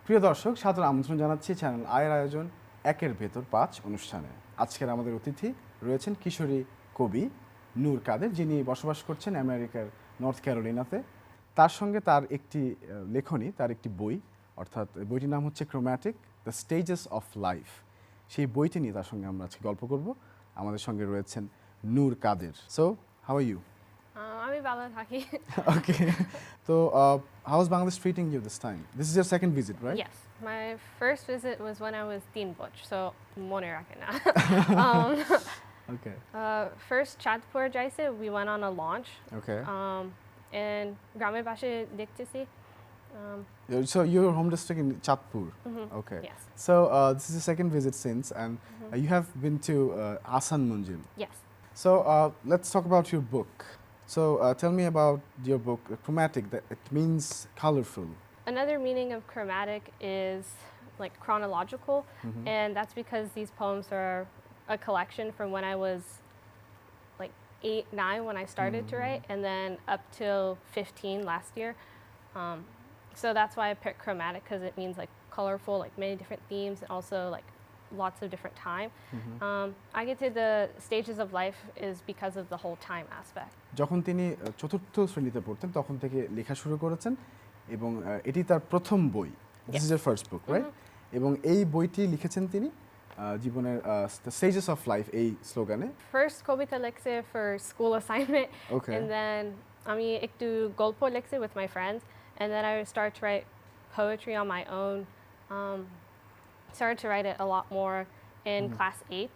প্রিয় দর্শক, সাদর আমন্ত্রণ জানাচ্ছি চ্যানেল আয়ের আয়োজন একের ভেতর ৫ অনুষ্ঠানে। আজকের আমাদের অতিথি রয়েছেন কিশোরী কবি নূর কাদের, যিনি বসবাস করছেন আমেরিকার নর্থ ক্যারোলিনাতে। তার সঙ্গে তার একটি লেখনী, তার একটি বই, অর্থাৎ বইটির নাম হচ্ছে chromatic the stages of life. সেই বইটি নিয়ে তার সঙ্গে আমরা আজকে গল্প করব। আমাদের সঙ্গে রয়েছেন Noor Kader. So how are you? আমি ভালো থাকি। Okay. So, how's Bangladesh treating you this time? This is your second visit, right? Yes, my first visit was when I was teen butch, so mone rakhe na. um, Okay. First Chatpur jaise, we went on a launch. Okay. And Grame Bashe Diktisi. So your home district in Chatpur. Okay. Yes. So this is the second visit since, and you have been to Asan Munjil. Yes. So let's talk about your book. So tell me about your book, Chromatic. That it means colorful. Another meaning of chromatic is like chronological, and that's because these poems are a collection from when I was like 8, 9 when I started to write, and then up till 15 last year. So that's why I picked chromatic, because it means like colorful, like many different themes, and also like lots of different time. I get to the stages of life is because of the whole time aspect. যখন তিনি চতুর্থ শ্রেণীতে পড়তেন তখন থেকে লেখা শুরু করেছেন এবং এটি তার প্রথম বই। This is your first book, right? এবং এই বইটি লিখেছেন তিনি জীবনের the stages of life এই স্লোগানে। First কবিতা লিখছে for school assignment, Okay. and then আমি একটু গল্প লিখছি with my friends, and then I started to write poetry on my own. Started to write it a lot more in class 8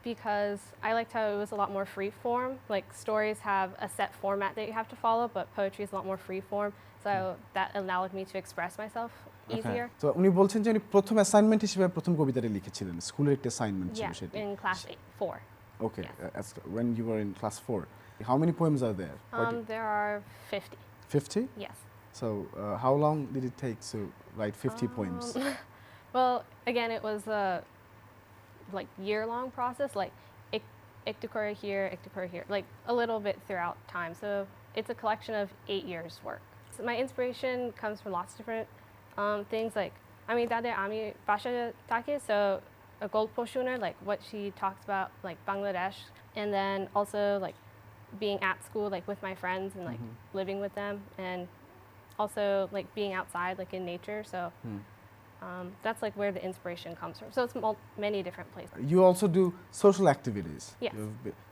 because I liked how it was a lot more free form. Like stories have a set format that you have to follow, but poetry is a lot more free form. So that allowed me to express myself easier. তো উনি বলছেন যে উনি প্রথম assignment হিসেবে প্রথম কবিতাটি লিখেছিলেন, স্কুলের একটা অ্যাসাইনমেন্ট ছিল Yeah, সেটি। in class 4. Okay, Yes. when you were in class 4. How many poems are there? There are 50. 50? Yes. So how long did it take to write 50 poems? Well, again, it was a like year-long process. Like Iktikura here, like a little bit throughout time. So it's a collection of 8 years' work. So my inspiration comes from lots of different things. Like Ami Basha Take, so a gold poshuner, like what she talks about, like Bangladesh, and then also like being at school, like with my friends and like living with them, and also like being outside, like in nature. So. That's like where the inspiration comes from. So it's many different places. You also do social activities. Yes.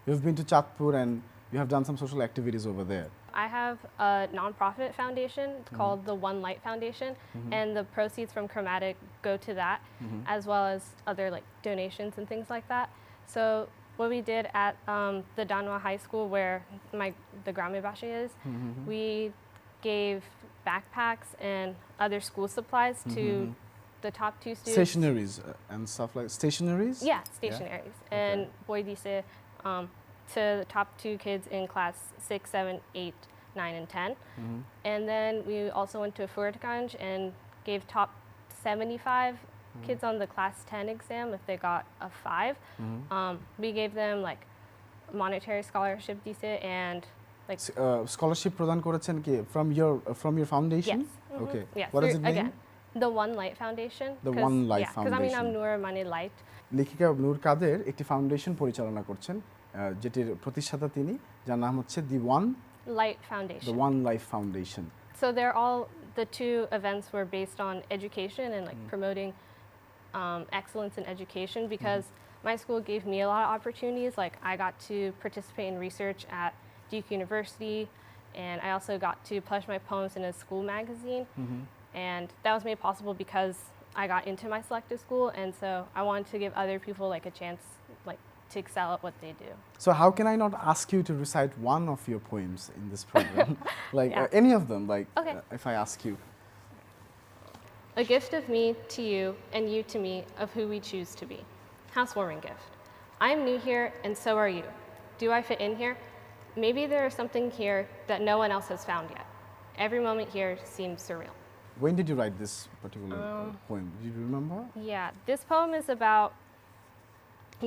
You've been to Chatpur and you have done some social activities over there. I have a nonprofit foundation called the One Light Foundation, and the proceeds from Chromatic go to that, as well as other like donations and things like that. So what we did at the Danwa High School, where the Grame Bashi is, we gave backpacks and other school supplies to the top 2 students. Stationaries and stuff like stationaries? Yeah, stationaries. Yeah? And Boydise to the top 2 kids in class 6, 7, 8, 9, and 10. And then we also went to Furtganj and gave top 75 kids on the class 10 exam if they got a 5. We gave them like monetary scholarship and like scholarship প্রদান করেছেন কি from your foundation? Yes. Okay. Yes. What does it mean? Again, the One Light Foundation. The One Light Because Foundation. I'm Nur Mani Light. লেখিকা নূর কাদের একটি foundation পরিচালনা করছেন, যেটির প্রতিষ্ঠাতা তিনি, যার নাম হচ্ছে The One Life Foundation. So they're all, the 2 events were based on education and like promoting excellence in education, because my school gave me a lot of opportunities. Like I got to participate in research at Duke University, and I also got to publish my poems in a school magazine. And that was made possible because I got into my selective school, and so I wanted to give other people like a chance like to excel at what they do. So how can I not ask you to recite one of your poems in this program? Like any of them, like Okay. If I ask you. A gift of me to you and you to me of who we choose to be. Housewarming gift. I am new here and so are you. Do I fit in here? Maybe there is something here that no one else has found yet. Every moment here seems surreal. When did you write this particular poem? Do you remember? Yeah, this poem is about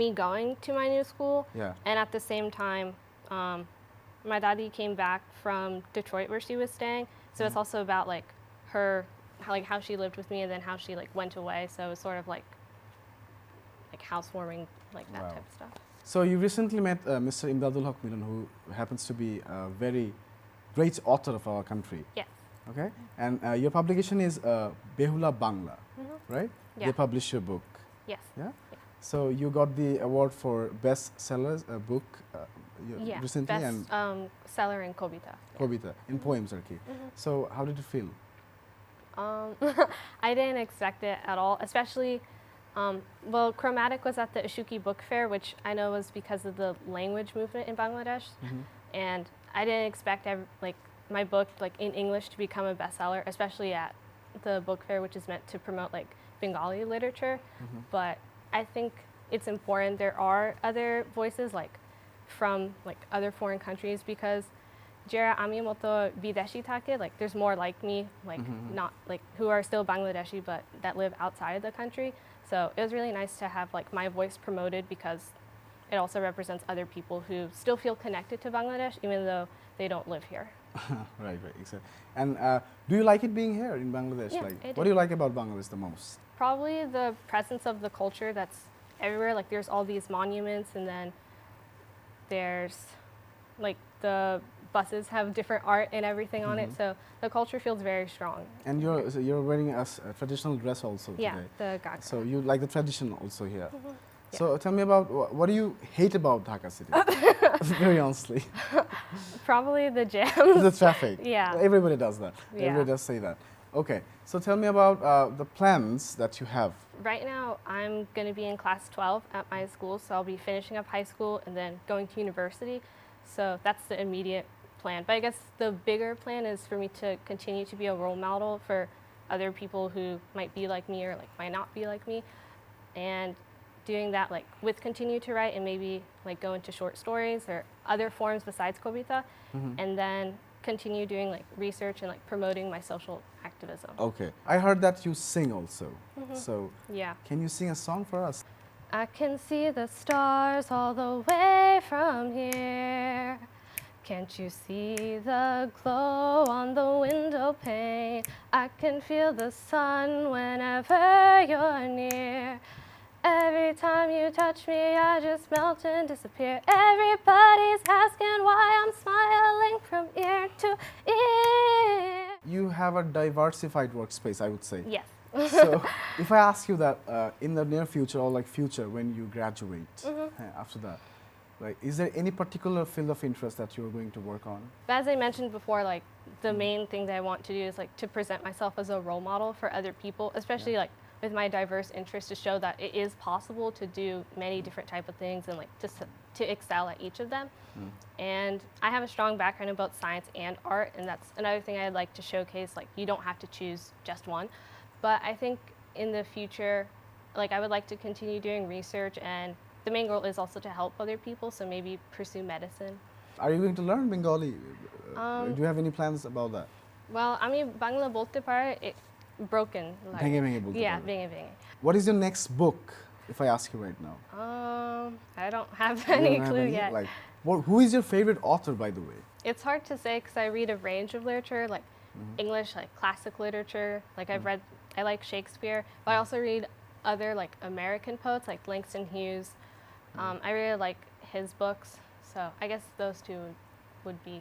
me going to my new school. Yeah. And at the same time, my daddy came back from Detroit where she was staying. So it's also about like her how she lived with me and then how she like went away. So it was sort of like housewarming, like that Wow. type of stuff. So you recently met Mr. Imdadul Haq Milan, who happens to be a very great author of our country. Yes. Okay, and your publication is Behula Bangla, right? Yeah. They publish your book. Yes. Yeah. So you got the award for best sellers book Yeah. recently, Best and seller in Kobita. Kobita in poems, Arki. So how did it feel? I didn't expect it at all, especially. Well, Chromatic was at the Ashuki Book Fair, which I know was because of the language movement in Bangladesh, and I didn't expect like my book like in English to become a bestseller, especially at the book fair, which is meant to promote like Bengali literature. But I think it's important there are other voices like from like other foreign countries, because Jera Ami Moto Bideshi Take, like there's more like me, like not like who are still Bangladeshi but that live outside of the country. So it was really nice to have like my voice promoted, because it also represents other people who still feel connected to Bangladesh even though they don't live here. Right, exactly. And do you like it being here in Bangladesh? Yeah, Like, I what do you like about Bangladesh the most? Probably the presence of the culture that's everywhere. Like there's all these monuments, and then there's like the buses have different art and everything on it. So the culture feels very strong. And you're wearing a traditional dress also Yeah, today. the Gagra. So you like the tradition also here. So tell me about what do you hate about Dhaka city? Very honestly. Probably the jams. The traffic. Yeah. Everybody does that. Yeah. Everybody does say that. Okay. So tell me about the plans that you have. Right now, I'm going to be in class 12 at my school, so I'll be finishing up high school and then going to university. So that's the immediate plan. But I guess the bigger plan is for me to continue to be a role model for other people who might be like me or like might not be like me, and doing that like with continue to write and maybe like go into short stories or other forms besides Kobita, and then continue doing like research and like promoting my social activism. Okay. I heard that you sing also. So Yeah. can you sing a song for us? I can see the stars all the way from here. Can't you see the glow on the window pane? I can feel the sun whenever you're near. Every time you touch me, I just melt and disappear. Everybody's asking why I'm smiling from ear to ear. You have a diversified workspace, I would say. Yes. So if I ask you that in the near future or like future when you graduate, after that, like is there any particular field of interest that you're going to work on? But as I mentioned before, like the main thing that I want to do is like to present myself as a role model for other people, especially like with my diverse interests, to show that it is possible to do many different type of things and like to excel at each of them. And I have a strong background in both science and art, and that's another thing I'd like to showcase. Like you don't have to choose just one, but I think in the future, like I would like to continue doing research, and the main goal is also to help other people, so maybe pursue medicine. Are you going to learn Bengali? Do you have any plans about that? Well, আমি বাংলা বলতে পারি, broken. Like, ভেঙে ভেঙে বলতে yeah, পারো। ভেঙে ভেঙে. What is your next book, if I ask you right now? I don't have You any don't have clue any? yet. Like, who is your favorite author, by the way? It's hard to say because I read a range of literature, like English, like classic literature. Like I like Shakespeare, but I also read other like American poets, like Langston Hughes. I really like his books, so I guess those two would be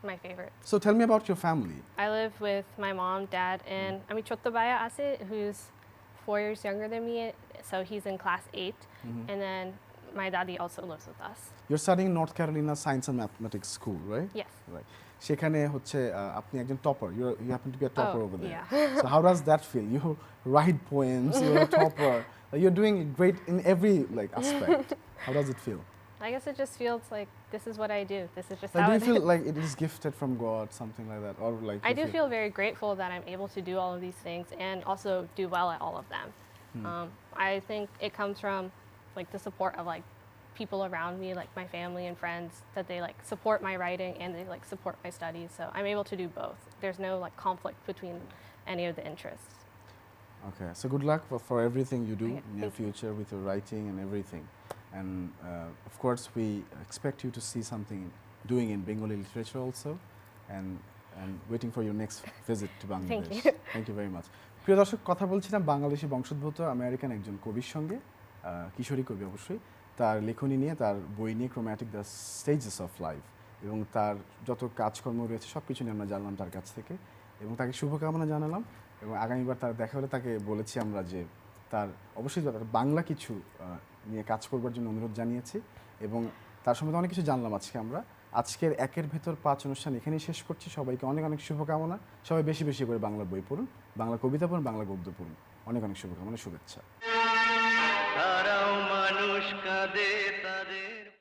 my favorite. So tell me about your family. I live with my mom, dad, and Ami Chottobaya Ase, who's 4 years younger than me, so he's in class 8, and then my daddy also lives with us. You're studying North Carolina Science and Mathematics School, right? Yes. Right. সেখানে হচ্ছে আপনি একজন topper. You happen to be a topper over there. Yeah. So how does that feel? You write poems. You're a topper. You're doing great in every like aspect. How does it feel? I guess it just feels like this is what I do. This is just Like, how do you it feel is. like it is gifted from God, something like that, or like? I do feel very grateful that I'm able to do all of these things and also do well at all of them. I think it comes from like the support of like people around me, like my family and friends, that they like support my writing and they like support my studies. So I'm able to do both. There's no like conflict between any of the interests. Okay, so good luck for everything you do Okay, in your thank you. future with your writing and everything. And of course, we expect you to see something doing in Bengali literature also. And and waiting for your next visit to Bangladesh. you. Thank you very much. প্রিয় দর্শক, কথা বলছিলাম বাংলাদেশি বংশোদ্ভূত American একজন কবির সঙ্গে, কিশোরী কবি অবশ্যই, তার লেখনী নিয়ে, তার বই নিয়ে chromatic the stages of life, এবং তার যত কাজকর্ম রয়েছে সব কিছু নিয়ে আমরা জানলাম তার কাছ থেকে, এবং তাকে শুভকামনা জানালাম। এবং আগামীবার তার দেখা হলে তাকে বলেছি আমরা যে তার অবশ্যই তার বাংলা কিছু নিয়ে কাজ করবার জন্য অনুরোধ জানিয়েছি, এবং তার সম্বন্ধে অনেক কিছু জানলাম আজকে আমরা। আজকের একের ভেতর 5 অনুষ্ঠান এখানেই শেষ করছি। সবাইকে অনেক অনেক শুভকামনা। সবাই বেশি বেশি করে বাংলা বই পড়ুন, বাংলা কবিতা পড়ুন, বাংলা গদ্য পড়ুন। অনেক অনেক শুভকামনা, শুভেচ্ছা। তারাও মানুষ কাঁদে।